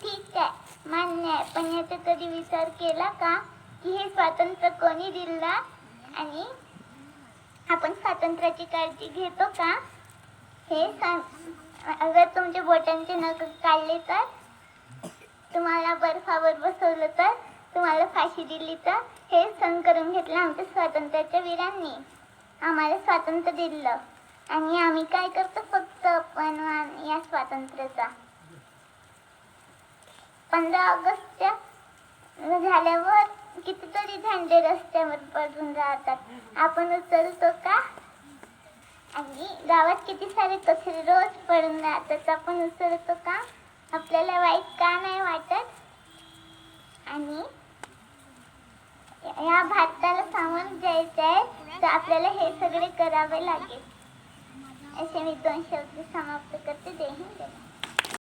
ठीक आहे, मान्य आहे, पण याचा कधी विचार केला का की हे स्वातंत्र्य कोणी दिलं आणि आपण स्वातंत्र्याची काळजी घेतो का हे सांग. अगर तुमच्या बोटांचे नख काढले तर, तुम्हाला बर्फावर बसवलं तर, तुम्हाला फाशी दिली तर, हे सहन करून घेतलं आमच्या स्वातंत्र्याच्या वीरांनी. आम्हाला स्वातंत्र्य दिलं आणि आम्ही काय करतो, फक्त अपमान या स्वातंत्र्याचा. 15 ऑगस्टच्या झाल्यावर कितीतरी झेंडे रस्त्यावर पडून राहतात, आपण उचलतो का? आणि गावात किती सारे कचरे रोज पडून राहतात, आपण उचलतो का? आपल्याला वाईट का नाही वाटत? आणि या भारताला सामोरं जायचं आहे तर आपल्याला हे सगळे करावे लागेल. असे मी 2 शब्द समाप्त करते. जय हिंद.